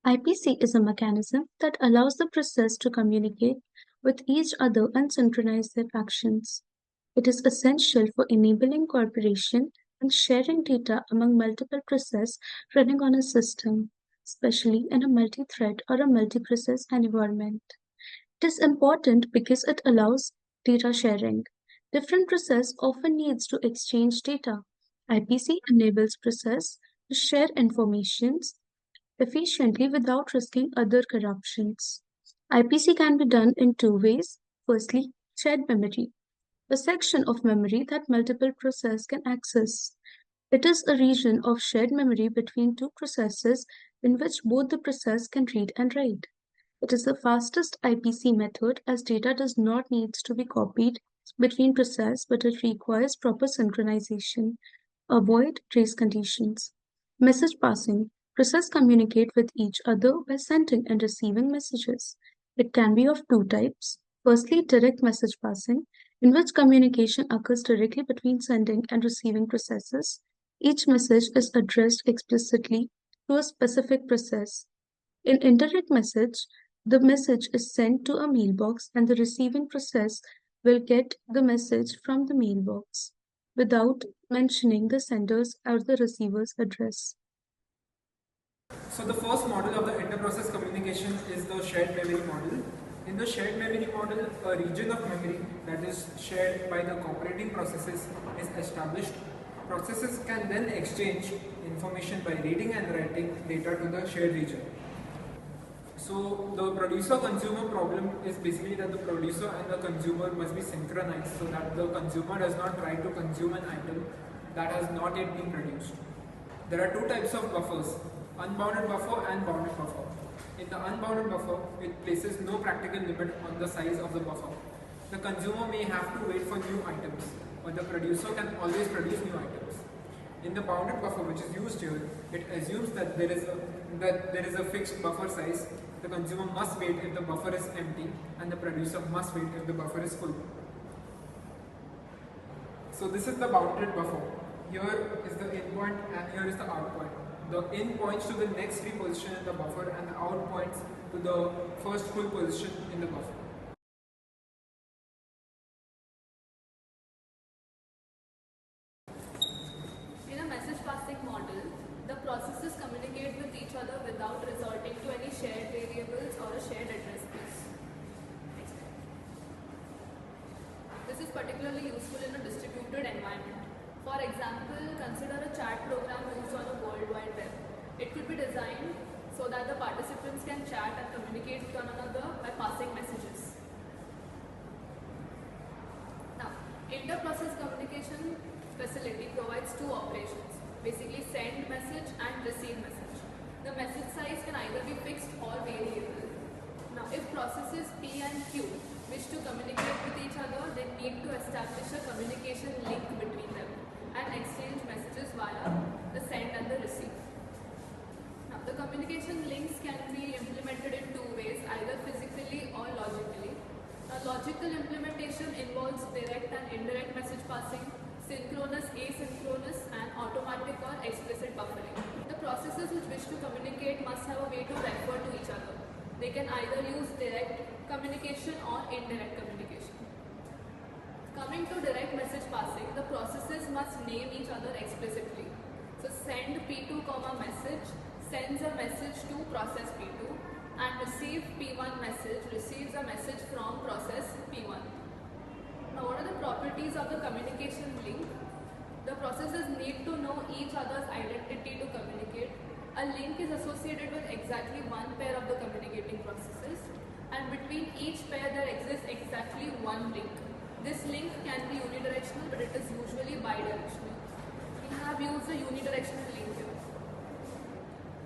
IPC is a mechanism that allows the process to communicate with each other and synchronize their actions. It is essential for enabling cooperation and sharing data among multiple processes running on a system, especially in a multi-thread or a multi-process environment. It is important because it allows data sharing. Different process often needs to exchange data. IPC enables process to share information efficiently without risking other corruptions. IPC can be done in two ways. Firstly, shared memory, a section of memory that multiple processes can access. It is a region of shared memory between two processes in which both the process can read and write. It is the fastest IPC method as data does not need to be copied between processes, but it requires proper synchronization. Avoid trace conditions. Message passing. Processes communicate with each other by sending and receiving messages. It can be of two types. Firstly, direct message passing, in which communication occurs directly between sending and receiving processes. Each message is addressed explicitly to a specific process. In indirect message, the message is sent to a mailbox and the receiving process will get the message from the mailbox without mentioning the sender's or the receiver's address. So the first model of the interprocess communication is the shared memory model. In the shared memory model, a region of memory that is shared by the cooperating processes is established. Processes can then exchange information by reading and writing data to the shared region. So the producer-consumer problem is basically that the producer and the consumer must be synchronized so that the consumer does not try to consume an item that has not yet been produced. There are two types of buffers, unbounded buffer and bounded buffer. In the unbounded buffer, it places no practical limit on the size of the buffer. The consumer may have to wait for new items, but the producer can always produce new items. In the bounded buffer, which is used here, it assumes that there is a fixed buffer size. The consumer must wait if the buffer is empty, and the producer must wait if the buffer is full. So this is the bounded buffer. Here is the in point and here is the out point. The in points to the next free position in the buffer and the out points to the first full position in the buffer. In a message passing model, the processes communicate with each other without resorting to any shared variables or a shared address space. This is particularly useful in a distributed environment. For example, consider a chat program used on a World Wide Web. It could be designed so that the participants can chat and communicate with one another by passing messages. Now, interprocess communication facility provides two operations, basically send message and receive message. The message size can either be fixed or variable. Now, if processes P and Q wish to communicate with each other, they need to establish a communication link between them and exchange messages via the send and the receive. Now, the communication links can be implemented in two ways, either physically or logically. A logical implementation involves direct and indirect message passing, synchronous, asynchronous, and automatic or explicit buffering. The processes which wish to communicate must have a way to refer to each other. They can either use direct communication or indirect communication. Coming to direct message passing, the processes must name each other explicitly. So send P2, message sends a message to process P2 and receive P1 message receives a message from process P1. Now, what are the properties of the communication link? The processes need to know each other's identity to communicate. A link is associated with exactly one pair of the communicating processes, and between each pair there exists exactly one link. This link can be unidirectional, but it is usually bidirectional. We have used a unidirectional link here.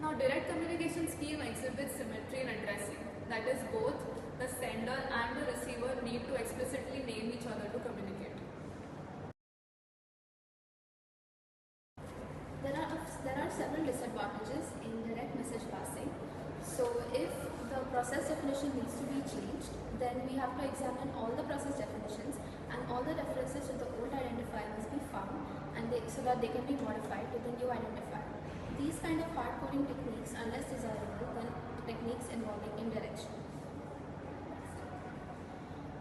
Now, direct communication scheme exhibits symmetry in addressing. That is, both the sender and the receiver need to explicitly name each other to communicate. There are several disadvantages in direct message passing. So if the process definition needs to be changed, then we have to examine all the process definitions and all the references to the old identifier must be found, so that they can be modified with the new identifier. These kind of hard coding techniques are less desirable than techniques involving indirection.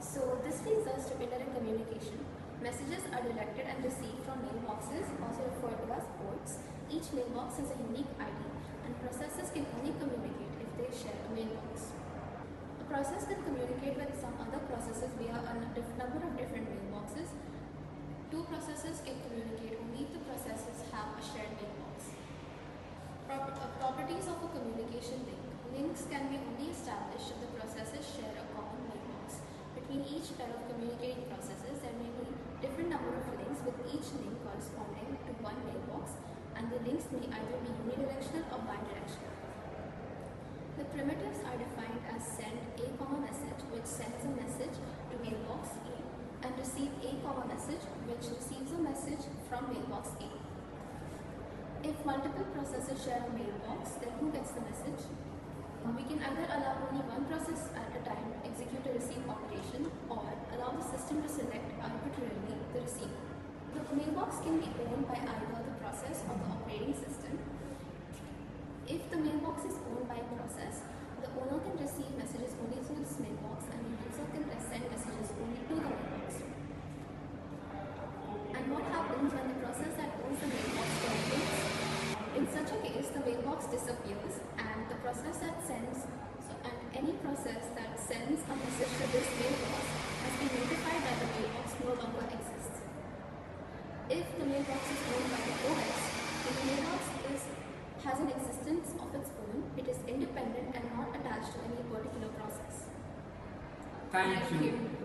So this leads us to indirect communication. Messages are directed and received from mailboxes, also referred to as ports. Each mailbox has a unique ID, and processes can only communicate if they share a mailbox. A process can communicate with some other processes via a number of different mailboxes. Two processes can communicate only if the processes have a shared mailbox. Properties of a communication link. Links can be only established if the processes share a common mailbox. Between each pair of communicating processes, there may be different number of links with each link corresponding to one mailbox, and the links may either be unidirectional or bidirectional. The primitives are defined as send a message, which sends a message to mailbox A, and receive a message, which receives a message from mailbox A. If multiple processes share a mailbox, then who gets the message? We can either allow only one process at a time to execute a receive operation, or allow the system to select arbitrarily the receiver. The mailbox can be owned by either the process or the operating system. If the mailbox is owned by a process, the owner can receive messages only through this mailbox, and the user can send messages only to the mailbox. And what happens when the process that owns the mailbox terminates? In such a case, the mailbox disappears, and the process that sends, and any process that sends a message to this mailbox has been notified that the mailbox no longer exists. If the mailbox is owned by the OS, then the mailbox has an existence of its own. It is independent and not attached to any particular process. Thank you.